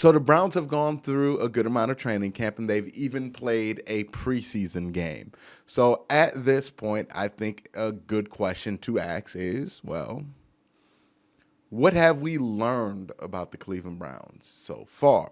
So the Browns have gone through a good amount of training camp, and they've even played a preseason game. So at this point, I think a good question to ask is, well, what have we learned about the Cleveland Browns so far?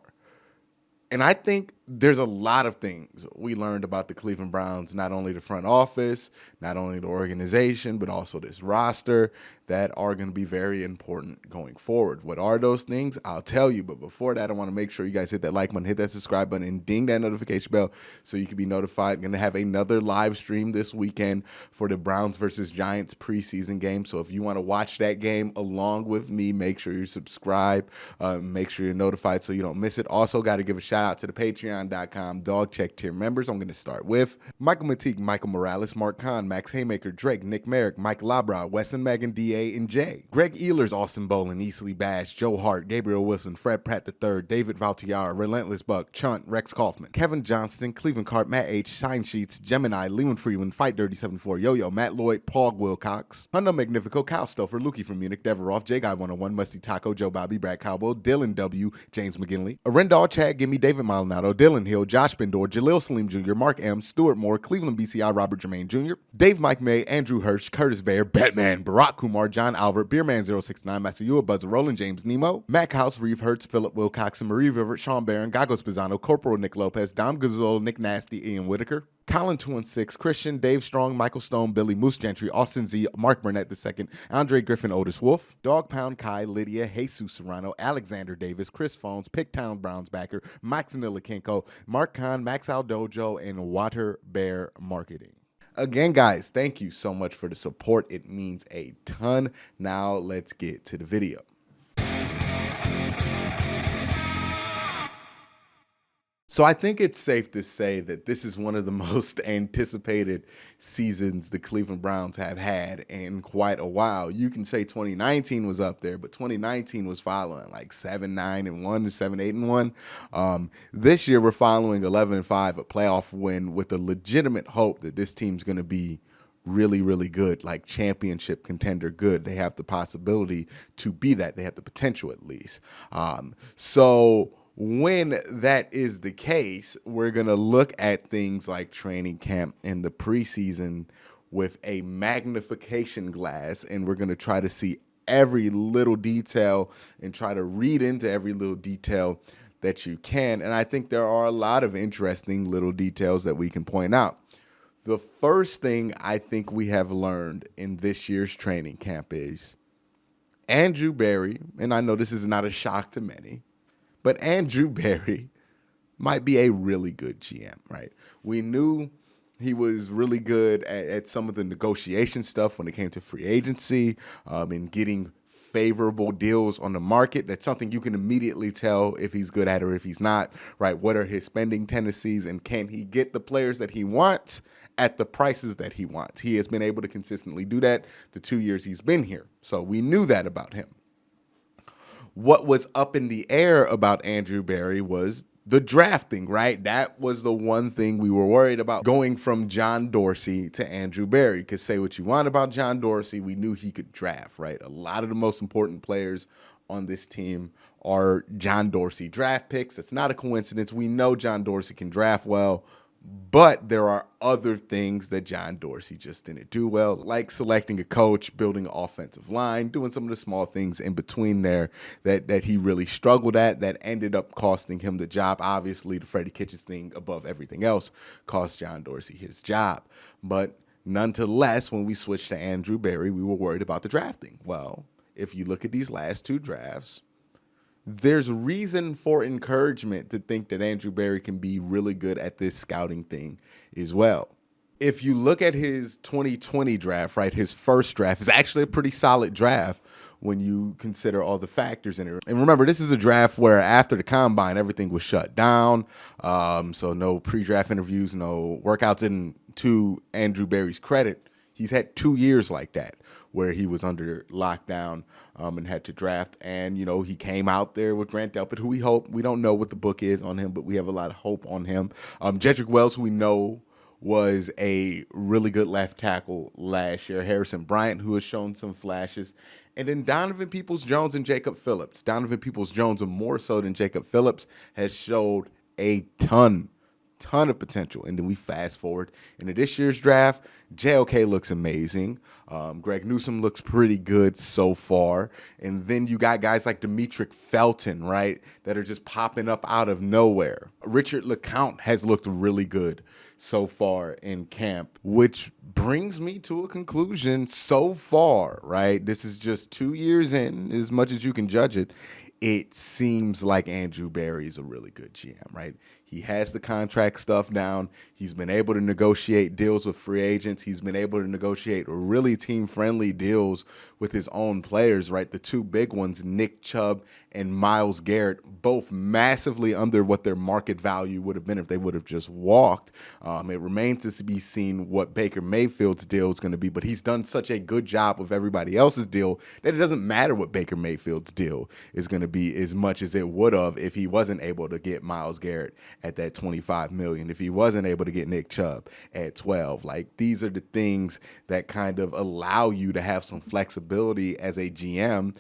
And I think there's a lot of things we learned about the Cleveland Browns, not only the front office, not only the organization, but also this roster that are going to be very important going forward. What are those things? I'll tell you. But before that, I want to make sure you guys hit that like button, hit that subscribe button, and ding that notification bell so you can be notified. I'm going to have another live stream this weekend for the Browns versus Giants preseason game. So if you want to watch that game along with me, make sure you subscribe, make sure you're notified so you don't miss it. Also, got to give a shout out to the Patreon.com Dog Check tier members. I'm going to start with Michael Mateek, Michael Morales, Mark Kahn, Max Haymaker, Drake, Nick Merrick, Mike Labra, Wes and Megan, DA and J, Greg Ehlers, Austin Bolin, Easley Bash, Joe Hart, Gabriel Wilson, Fred Pratt III, David Valtiara, Relentless Buck, Chunt, Rex Kaufman, Kevin Johnston, Cleveland Cart, Matt H, Sign Sheets, Gemini, Lewin Freeman, Fight Dirty 74, Yo-Yo, Matt Lloyd, Paul Wilcox, Hundo Magnifico, Kyle Stouffer, Lukey from Munich, Deveroff, J Guy 101, Musty Taco, Joe Bobby, Brad Cowboy, Dylan W, James McGinley, Arendal, Chad Gimme, David Maldonado, Dylan Hill, Josh Bendor, Jaleel Salim Jr., Mark M, Stuart Moore, Cleveland BCI, Robert Jermaine Jr., Dave Mike May, Andrew Hirsch, Curtis Bear, Batman, Barack Kumar, John Albert, Beerman069, Masayua Buzzer, Roland James Nemo, Mac House, Reeve Hertz, Philip Wilcox, Marie River, Sean Barron, Gagos Pisano, Corporal Nick Lopez, Dom Gazzola, Nick Nasty, Ian Whitaker, Colin 216, Christian, Dave Strong, Michael Stone, Billy Moose Gentry, Austin Z, Mark Burnett II, Andre Griffin, Otis Wolf, Dog Pound Kai, Lydia, Jesus Serrano, Alexander Davis, Chris Phones, Picktown Browns backer, Max Nilikenko, Mark Khan, Max Aldojo, and Water Bear Marketing. Again, guys, thank you so much for the support. It means a ton. Now let's get to the video. So I think it's safe to say that this is one of the most anticipated seasons the Cleveland Browns have had in quite a while. You can say 2019 was up there, but 2019 was following like 7-9-1 and 7-8-1. This year we're following 11-5, a playoff win with a legitimate hope that this team's going to be really, really good, like championship contender good. They have the possibility to be that. They have the potential at least. When that is the case, we're going to look at things like training camp and the preseason with a magnification glass, and we're going to try to see every little detail and try to read into every little detail that you can. And I think there are a lot of interesting little details that we can point out. The first thing I think we have learned in this year's training camp is Andrew Berry, and I know this is not a shock to many, but Andrew Berry might be a really good GM, right? We knew he was really good at some of the negotiation stuff when it came to free agency and getting favorable deals on the market. That's something you can immediately tell if he's good at or if he's not, right? What are his spending tendencies, and can he get the players that he wants at the prices that he wants? He has been able to consistently do that the 2 years he's been here. So we knew that about him. What was up in the air about Andrew Berry was the drafting, right? That was the one thing we were worried about going from John Dorsey to Andrew Berry. Because say what you want about John Dorsey, we knew he could draft, right? A lot of the most important players on this team are John Dorsey draft picks. It's not a coincidence. We know John Dorsey can draft well, but there are other things that John Dorsey just didn't do well, like selecting a coach, building an offensive line, doing some of the small things in between there that he really struggled at that ended up costing him the job. Obviously, the Freddie Kitchens thing above everything else cost John Dorsey his job. But nonetheless, when we switched to Andrew Berry, we were worried about the drafting. Well, if you look at these last two drafts, there's reason for encouragement to think that Andrew Berry can be really good at this scouting thing as well. If you look at his 2020 draft, right, his first draft is actually a pretty solid draft when you consider all the factors in it. And remember, this is a draft where after the combine, everything was shut down. So no pre-draft interviews, no workouts. And to Andrew Berry's credit, he's had 2 years like that, where he was under lockdown and had to draft. And, you know, he came out there with Grant Delpit, who we don't know what the book is on him, but we have a lot of hope on him. Jedrick Wells, who we know was a really good left tackle last year. Harrison Bryant, who has shown some flashes. And then Donovan Peoples-Jones and Jacob Phillips. Donovan Peoples-Jones, more so than Jacob Phillips, has showed a ton of potential. And then we fast forward into this year's draft. JOK looks amazing. Greg Newsome looks pretty good so far. And then you got guys like Demetric Felton, right, that are just popping up out of nowhere. Richard LeCounte has looked really good so far in camp, which brings me to a conclusion so far, right? This is just 2 years in, as much as you can judge it. It seems like Andrew Berry is a really good GM, right? He has the contract stuff down. He's been able to negotiate deals with free agents. He's been able to negotiate really team-friendly deals with his own players, right? The two big ones, Nick Chubb and Myles Garrett, both massively under what their market value would have been if they would have just walked. It remains to be seen what Baker Mayfield's deal is going to be, but he's done such a good job with everybody else's deal that it doesn't matter what Baker Mayfield's deal is going to be as much as it would have if he wasn't able to get Myles Garrett at that $25 million, if he wasn't able to get Nick Chubb at 12. Like, these are the things that kind of allow you to have some flexibility as a GM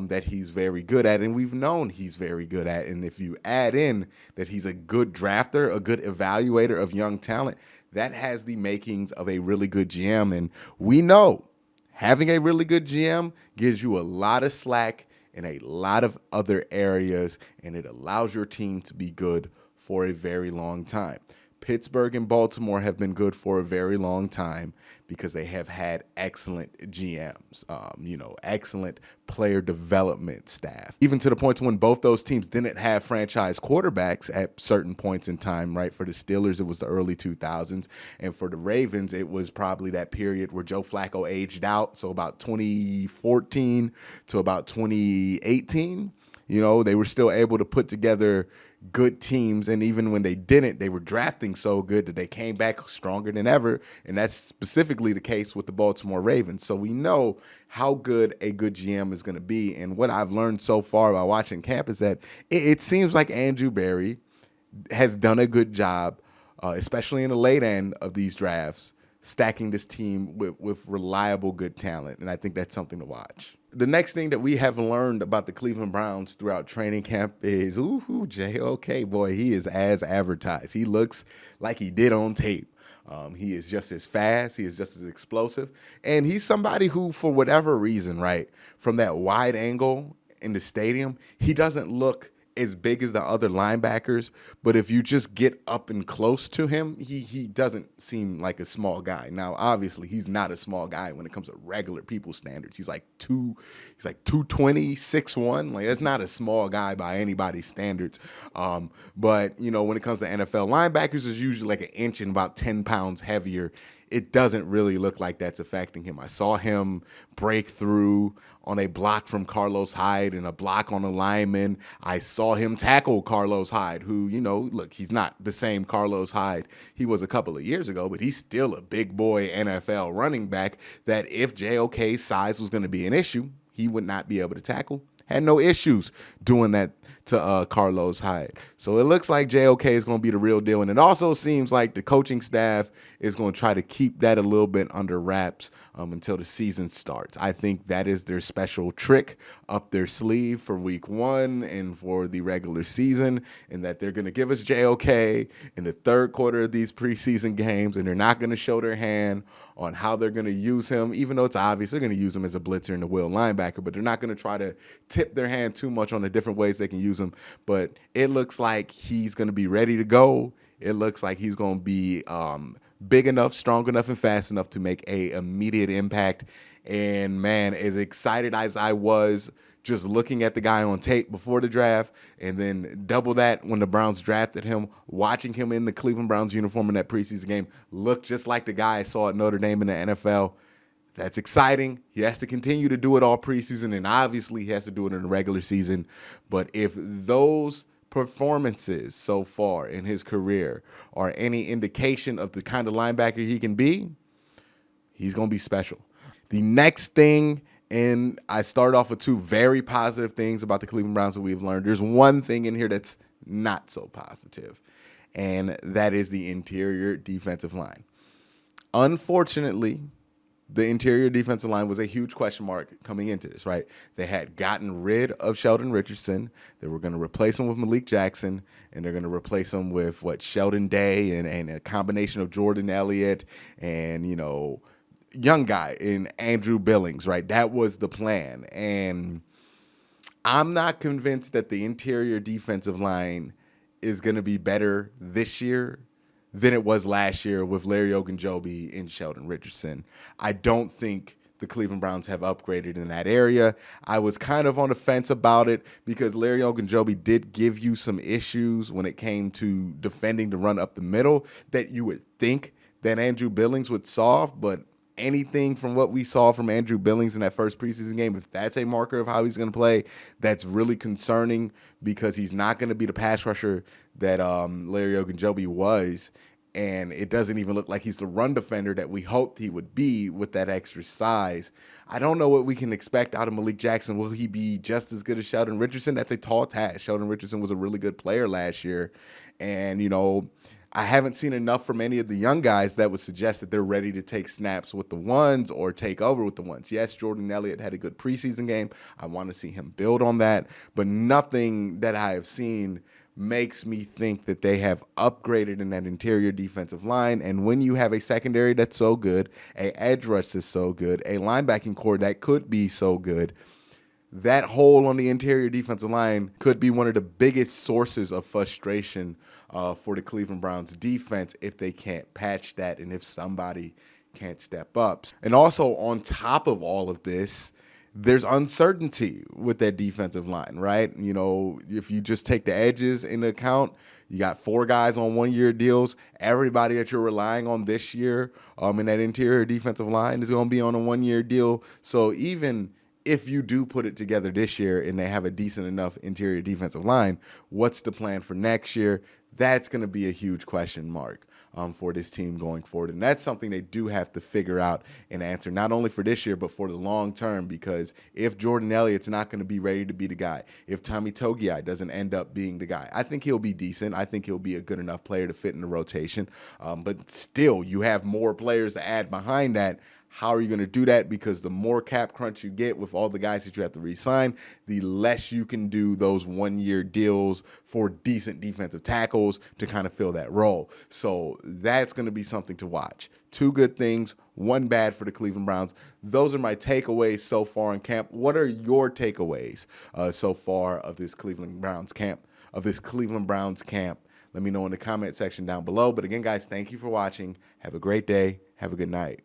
that he's very good at, and we've known he's very good at. And if you add in that he's a good drafter, a good evaluator of young talent, that has the makings of a really good GM. And we know having a really good GM gives you a lot of slack in a lot of other areas, and it allows your team to be good for a very long time. Pittsburgh and Baltimore have been good for a very long time because they have had excellent GMs, excellent player development staff, even to the point when both those teams didn't have franchise quarterbacks at certain points in time, right? For the Steelers, it was the early 2000s. And for the Ravens, it was probably that period where Joe Flacco aged out. So about 2014 to about 2018, they were still able to put together good teams, and even when they didn't, they were drafting so good that they came back stronger than ever, and that's specifically the case with the Baltimore Ravens. So we know how good a good GM is going to be, and what I've learned so far by watching camp is that it seems like Andrew Berry has done a good job, especially in the late end of these drafts, stacking this team with reliable good talent, and I think that's something to watch. The next thing that we have learned about the Cleveland Browns throughout training camp is, JOK, boy, he is as advertised. He looks like he did on tape. He is just as fast. He is just as explosive. And he's somebody who, for whatever reason, right, from that wide angle in the stadium, he doesn't look as big as the other linebackers, but if you just get up and close to him, he doesn't seem like a small guy. Now, obviously, he's not a small guy when it comes to regular people standards. He's like 220, 6'1". Like, that's not a small guy by anybody's standards. But when it comes to NFL linebackers, is usually like an inch and about 10 pounds heavier. It doesn't really look like that's affecting him. I saw him break through on a block from Carlos Hyde and a block on a lineman. I saw him tackle Carlos Hyde, who, look, he's not the same Carlos Hyde he was a couple of years ago, but he's still a big boy NFL running back that if JOK's size was going to be an issue, he would not be able to tackle. Had no issues doing that to Carlos Hyde. So it looks like JOK is going to be the real deal. And it also seems like the coaching staff is going to try to keep that a little bit under wraps until the season starts. I think that is their special trick up their sleeve for week 1 and for the regular season, and that they're going to give us JOK in the third quarter of these preseason games, and they're not going to show their hand on how they're going to use him, even though it's obvious they're going to use him as a blitzer and a will linebacker, but they're not going to try to tip their hand too much on the different ways they can use him. But it looks like he's going to be ready to go. It looks like he's going to be big enough, strong enough, and fast enough to make a immediate impact. And man, as excited as I was just looking at the guy on tape before the draft, and then double that when the Browns drafted him, watching him in the Cleveland Browns uniform in that preseason game look just like the guy I saw at Notre Dame in the NFL. That's exciting. He has to continue to do it all preseason, and obviously he has to do it in the regular season. But if those performances so far in his career are any indication of the kind of linebacker he can be, he's going to be special. The next thing, and I start off with 2 very positive things about the Cleveland Browns that we've learned. There's one thing in here that's not so positive, and that is the interior defensive line. Unfortunately, the interior defensive line was a huge question mark coming into this, right? They had gotten rid of Sheldon Richardson. They were going to replace him with Malik Jackson, and they're going to replace him with Sheldon Day and a combination of Jordan Elliott and, young guy in Andrew Billings, right? That was the plan. And I'm not convinced that the interior defensive line is going to be better this year than it was last year with Larry Ogunjobi and Sheldon Richardson. I don't think the Cleveland Browns have upgraded in that area. I was kind of on the fence about it because Larry Ogunjobi did give you some issues when it came to defending the run up the middle that you would think that Andrew Billings would solve, but anything from what we saw from Andrew Billings in that first preseason game, if that's a marker of how he's going to play, that's really concerning because he's not going to be the pass rusher that Larry Ogunjobi was, and it doesn't even look like he's the run defender that we hoped he would be with that extra size. I don't know what we can expect out of Malik Jackson. Will he be just as good as Sheldon Richardson? That's a tall task. Sheldon Richardson was a really good player last year, and, I haven't seen enough from any of the young guys that would suggest that they're ready to take snaps with the ones or take over with the ones. Yes, Jordan Elliott had a good preseason game. I want to see him build on that, but nothing that I have seen makes me think that they have upgraded in that interior defensive line. And when you have a secondary that's so good, a edge rush that's so good, a linebacking core that could be so good, that hole on the interior defensive line could be one of the biggest sources of frustration for the Cleveland Browns defense if they can't patch that and if somebody can't step up. And also on top of all of this, there's uncertainty with that defensive line, right? If you just take the edges into account, you got 4 guys on 1-year deals. Everybody that you're relying on this year in that interior defensive line is going to be on a 1-year deal. So even if you do put it together this year and they have a decent enough interior defensive line, what's the plan for next year? That's going to be a huge question mark for this team going forward. And that's something they do have to figure out and answer, not only for this year, but for the long term, because if Jordan Elliott's not going to be ready to be the guy, if Tommy Togiai doesn't end up being the guy, I think he'll be decent. I think he'll be a good enough player to fit in the rotation. But still, you have more players to add behind that. How are you going to do that? Because the more cap crunch you get with all the guys that you have to re-sign, the less you can do those 1-year deals for decent defensive tackles to kind of fill that role. So that's going to be something to watch. 2 good things, 1 bad for the Cleveland Browns. Those are my takeaways so far in camp. What are your takeaways so far of this Cleveland Browns camp? Let me know in the comment section down below. But again, guys, thank you for watching. Have a great day. Have a good night.